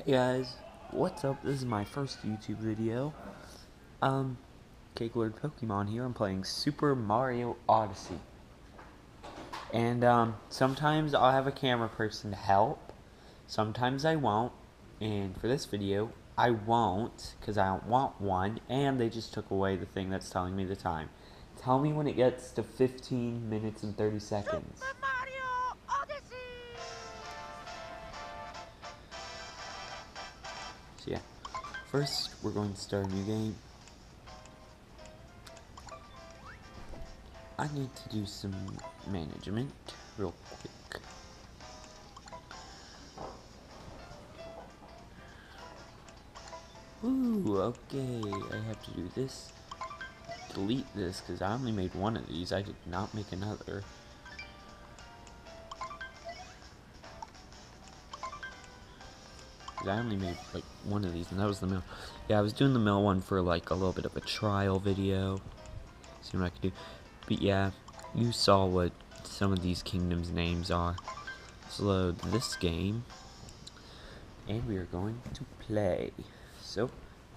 Hey guys, what's up? This is my first YouTube video. Cake Lord Pokemon here. I'm playing Super Mario Odyssey. And, sometimes I'll have a camera person to help. Sometimes I won't. And for this video, I won't, because I don't want one. And they just took away the thing that's telling me the time. Tell me when it gets to 15 minutes and 30 seconds. Super Mario Odyssey! So yeah, first we're going to start a new game. I need to do some management real quick. Ooh, okay, I have to do this. Delete this, because I only made one of these. I did not make another. I only made, like, one of these, and that was the mill. Yeah, I was doing the mill one for, like, a little bit of a trial video. See what I could do. But yeah, you saw what some of these kingdoms' names are. Let's load this game. And we are going to play. So,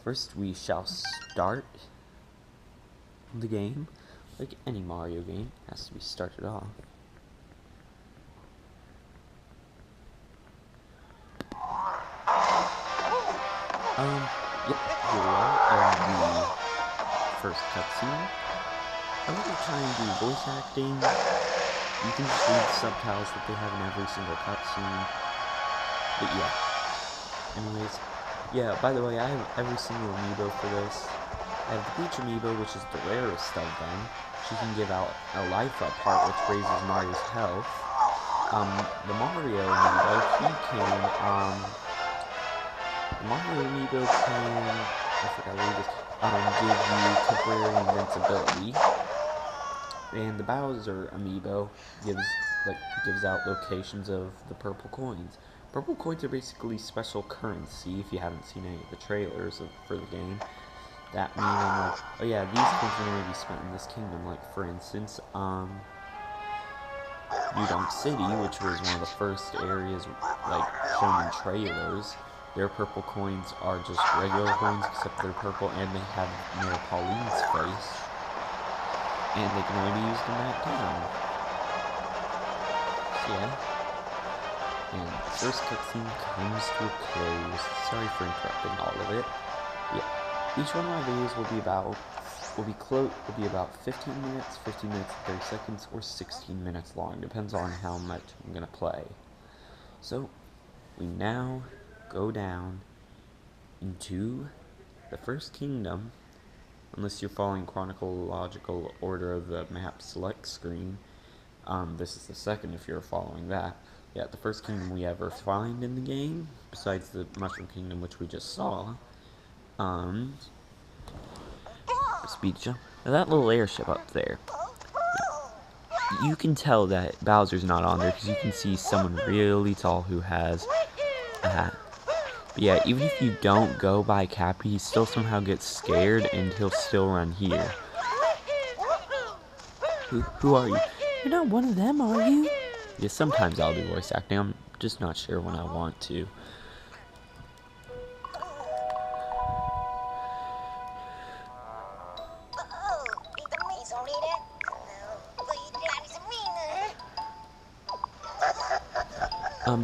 first we shall start the game. Like any Mario game, has to be started off. Yep, here we are in the first cutscene. I'm gonna try and do voice acting. You can just read the subtitles that they have in every single cutscene. But yeah. Anyways, yeah, by the way, I have every single amiibo for this. I have the Peach amiibo, which is the rarest of them. She can give out a life up heart, which raises Mario's health. The Mario amiibo, the Mario amiibo can, I forgot what it is, give you temporary invincibility. And the Bowser amiibo gives out locations of the purple coins. Purple coins are basically special currency. If you haven't seen any of the trailers for the game, that means oh yeah, these coins are going to be spent in this kingdom. Like for instance, New Donk City, which was one of the first areas like shown in trailers. Their purple coins are just regular coins, except they're purple, and they have Mayor Pauline's face. And they can only be used in that town. So yeah. And the first cutscene comes to a close. Sorry for interrupting all of it. Yeah. Each one of my videos will be about 15 minutes, 15 minutes and 30 seconds, or 16 minutes long. Depends on how much I'm gonna play. So we now go down into the first kingdom. Unless you're following chronological order of the map select screen. This is the second if you're following that. Yeah, the first kingdom we ever find in the game, besides the Mushroom Kingdom, which we just saw. Speed jump. Now that little airship up there, you can tell that Bowser's not on there because you can see someone really tall who has a hat. But yeah, even if you don't go by Cappy, he still somehow gets scared and he'll still run here. Who are you? You're not one of them, are you? Yeah, sometimes I'll do voice acting. I'm just not sure when I want to.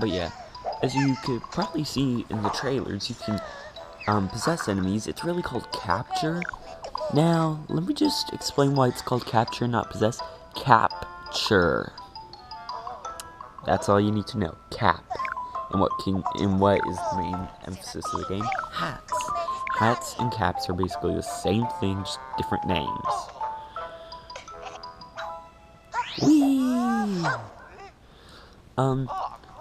But yeah, as you could probably see in the trailers, you can possess enemies. It's really called capture. Now, let me just explain why it's called capture, not possess. Capture. That's all you need to know. Cap. And what is the main emphasis of the game? Hats. Hats and caps are basically the same thing, just different names. Whee!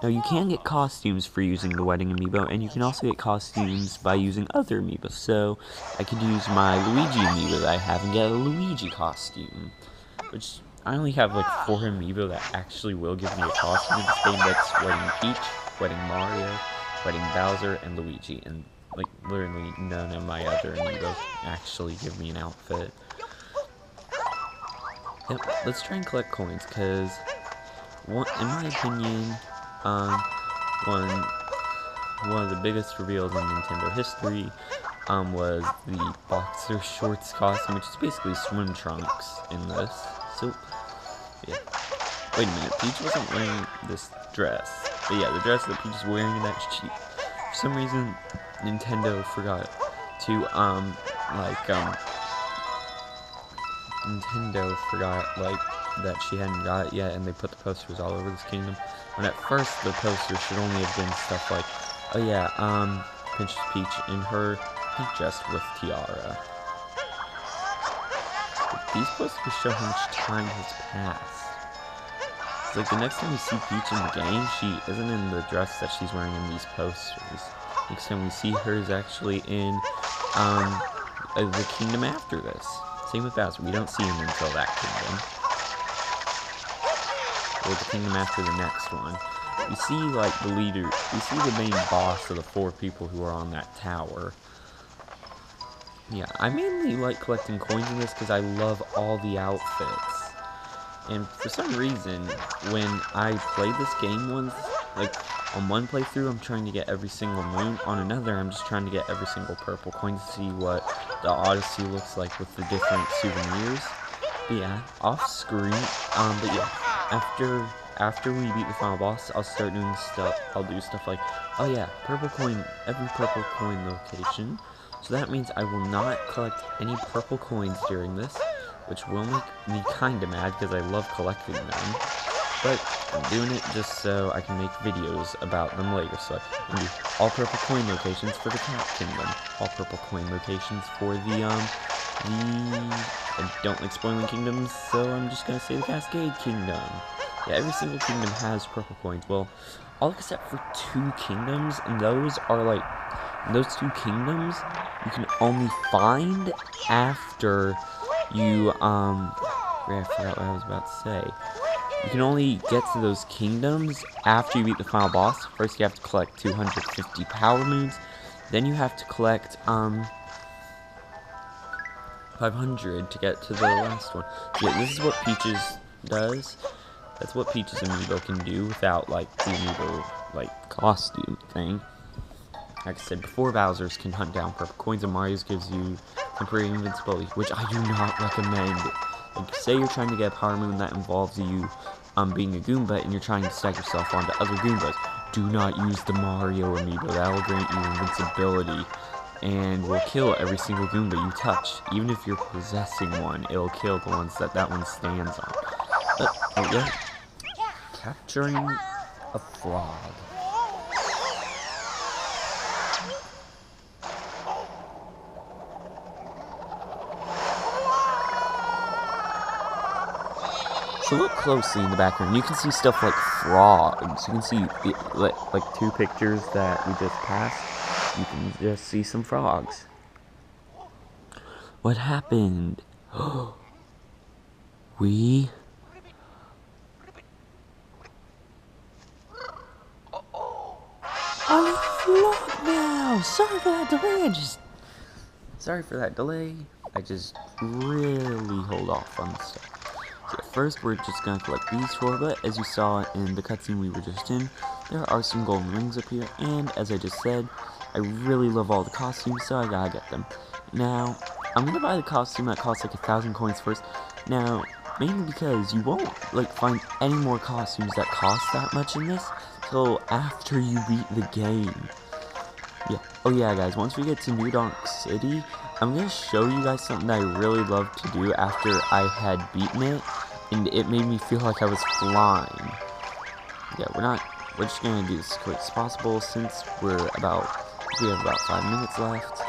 Now you can get costumes for using the wedding amiibo, and you can also get costumes by using other amiibos. So I could use my Luigi amiibo that I have and get a Luigi costume, which I only have like 4 amiibo that actually will give me a costume in this game. That's Wedding Peach, Wedding Mario, Wedding Bowser, and Luigi, and like literally none of my other amiibos actually give me an outfit. Yep, let's try and collect coins, because in my opinion, one of the biggest reveals in Nintendo history was the boxer shorts costume, which is basically swim trunks in this. So, yeah. Wait a minute, Peach wasn't wearing this dress. But yeah, the dress that Peach is wearing, that's cheap. For some reason, Nintendo forgot to, that she hadn't got it yet, and they put the posters all over this kingdom. When at first, the posters should only have been stuff like, oh yeah, Princess Peach in her pink dress with tiara. But these posters show how much time has passed. It's like the next time we see Peach in the game, she isn't in the dress that she's wearing in these posters. Next time we see her is actually in the kingdom after this. Same with Bowser, we don't see him until that kingdom. Or the kingdom after the next one. We see, like, the leader, we see the main boss of the 4 people who are on that tower. Yeah, I mainly like collecting coins in this because I love all the outfits. And for some reason, when I played this game once, like, on one playthrough, I'm trying to get every single moon. On another, I'm just trying to get every single purple coin to see what the Odyssey looks like with the different souvenirs. But yeah, off screen, but yeah, after we beat the final boss, I'll start doing stuff, I'll do stuff like, oh yeah, purple coin, every purple coin location. So that means I will not collect any purple coins during this, which will make me kinda mad because I love collecting them. But I'm doing it just so I can make videos about them later. So I can do all purple coin locations for the Cat Kingdom, all purple coin locations for I don't like spoiling kingdoms, so I'm just gonna say the Cascade Kingdom. Yeah, every single kingdom has purple coins. Well, all except for 2 kingdoms, and those are like, those 2 kingdoms you can only find after you, I forgot what I was about to say. You can only get to those kingdoms after you beat the final boss. First you have to collect 250 power moons, then you have to collect, 500 to get to the last one. So yeah, this is what Peaches does. That's what Peach's amiibo can do without, like, the amiibo, like, costume thing. Like I said before, Bowser's can hunt down purple coins, and Mario's gives you temporary invincibility, which I do not recommend. Like, say you're trying to get a power moon that involves you, being a Goomba, and you're trying to stack yourself onto other Goombas. Do not use the Mario amiibo. That will grant you invincibility, and will kill every single Goomba you touch. Even if you're possessing one, it'll kill the ones that one stands on. But, oh yeah, capturing a frog. So look closely in the background. You can see stuff like frogs. You can see, like 2 pictures that we just passed. You can just see some frogs. What happened? We... on a vlog now! Sorry for that delay. I just really hold off on stuff. So first, we're just gonna collect these 4, but as you saw in the cutscene we were just in, there are some golden rings up here, and as I just said, I really love all the costumes, so I gotta get them. Now, I'm gonna buy the costume that costs like 1,000 coins first. Now, mainly because you won't, like, find any more costumes that cost that much in this till after you beat the game. Yeah. Oh yeah, guys, once we get to New Donk City, I'm gonna show you guys something that I really love to do after I had beaten it, and it made me feel like I was flying. Yeah, we're just gonna do this as quick as possible since we have about 5 minutes left.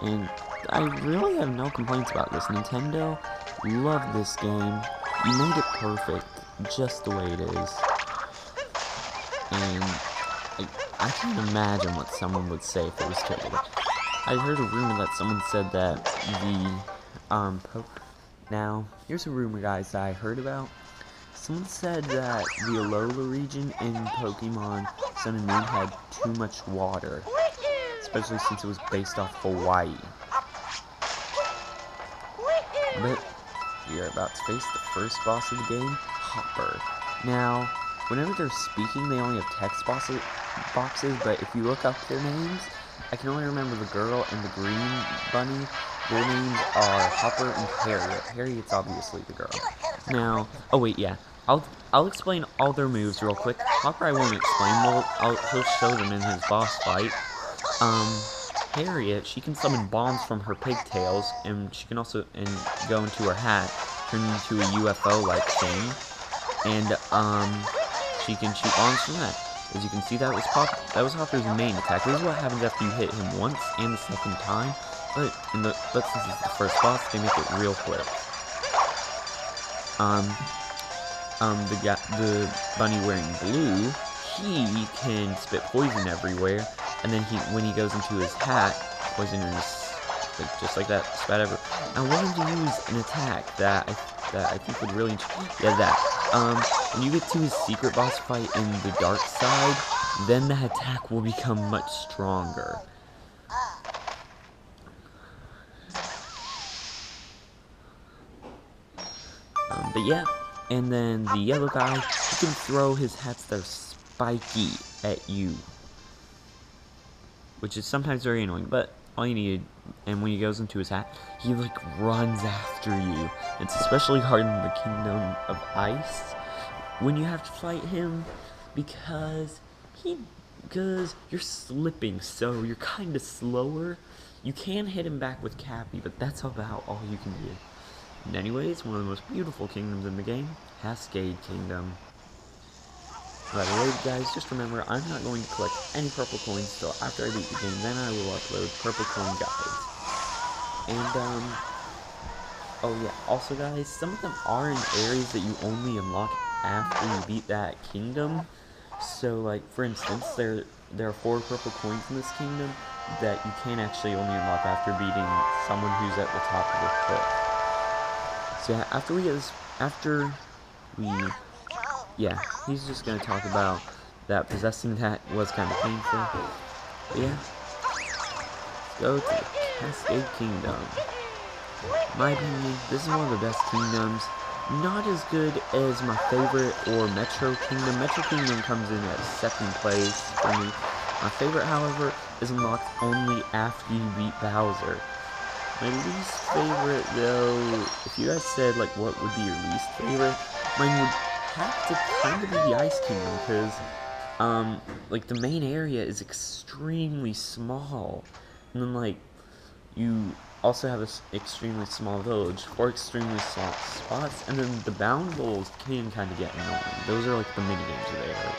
And I really have no complaints about this. Nintendo, love this game. You made it perfect, just the way it is. And I can't imagine what someone would say if it was terrible. I heard a rumor that someone said that now, here's a rumor, guys, that I heard about. Someone said that the Alola region in Pokemon Sun and Moon had too much water, especially since it was based off Hawaii. But we are about to face the first boss of the game, Hopper. Now, whenever they're speaking, they only have text boxes, but if you look up their names, I can only remember the girl and the green bunny. Their names are Hopper and Harriet. Harriet's obviously the girl. Now, oh wait, yeah. I'll explain all their moves real quick. Hopper I won't explain. He'll show them in his boss fight. Harriet, she can summon bombs from her pigtails, and she can also go into her hat, turn into a UFO-like thing, and she can shoot bombs from that. As you can see, that was Hopper's main attack. This is what happens after you hit him once and the second time, but since it's the first boss, they make it real quick. The bunny wearing blue, he can spit poison everywhere, and then when he goes into his hat, poison is just like that, spat everywhere. I wanted to use an attack that I think would really, when you get to his secret boss fight in the dark side, then that attack will become much stronger. But yeah, and then the yellow guy, he can throw his hats that are spiky at you, which is sometimes very annoying, but all you need, and when he goes into his hat, he like runs after you. It's especially hard in the Kingdom of Ice when you have to fight him, because you're slipping, so you're kind of slower. You can hit him back with Cappy, but that's about all you can do. And anyways, one of the most beautiful kingdoms in the game, Cascade Kingdom. By the way, guys, just remember, I'm not going to collect any purple coins until after I beat the game, then I will upload purple coin guides. And, oh yeah, also guys, some of them are in areas that you only unlock after you beat that kingdom. So, like, for instance, there are 4 purple coins in this kingdom that you can actually only unlock after beating someone who's at the top of the cliff. So yeah, yeah, he's just gonna talk about that possessing that was kind of painful. But yeah, let's go to the Cascade Kingdom. In my opinion, this is one of the best kingdoms. Not as good as my favorite or Metro Kingdom. Metro Kingdom comes in at 2nd place for me. My favorite, however, is unlocked only after you beat Bowser. My least favorite, though, if you guys said, like, what would be your least favorite, mine would have to kind of be the Ice Kingdom, because, like, the main area is extremely small, and then, like, you also have this extremely small village, 4 extremely small spots, and then the boundables can kind of get annoying. Those are, like, the mini-games there.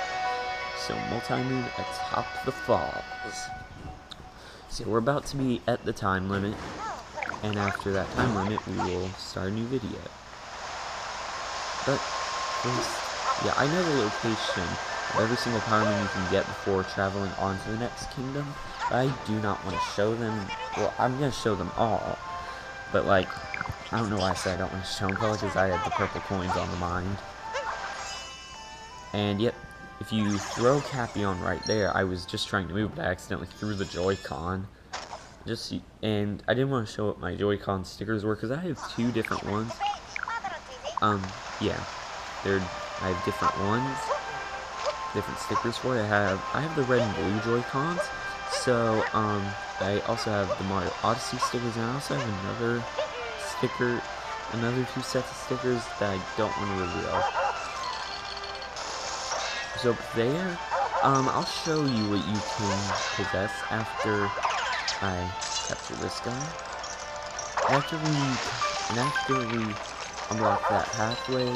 So, multi-move at top of the falls. So, we're about to be at the time limit. And after that time limit, we will start a new video. But first, yeah, I know the location of every single Power Moon you can get before traveling on to the next kingdom, but I do not want to show them. Well, I'm going to show them all, but like, I don't know why I said I don't want to show them, probably because I had the purple coins on the mind. And yep, if you throw Cappy on right there, I was just trying to move, but I accidentally threw the Joy-Con. And I didn't want to show what my Joy-Con stickers were, because I have 2 different ones. Yeah, I have different ones, different stickers for it. I have the red and blue Joy-Cons, so, I also have the Mario Odyssey stickers, and I also have another 2 sets of stickers that I don't want to reveal. So up there, I'll show you what you can possess after I capture this guy. After we unlock that pathway,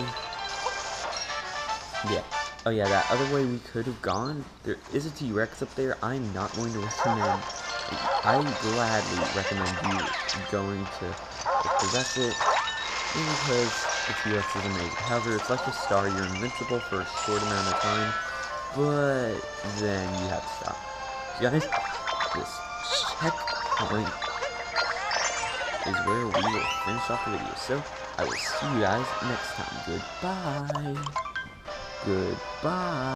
yeah. Oh yeah, that other way we could have gone, there is a T-Rex up there. I'm not going to recommend, I gladly recommend you going to possess it, because the T-Rex is amazing. However, it's like a star, you're invincible for a short amount of time, but then you have to stop. So guys, this checkpoint is where we will finish off the video. So, I will see you guys next time. Goodbye. Goodbye.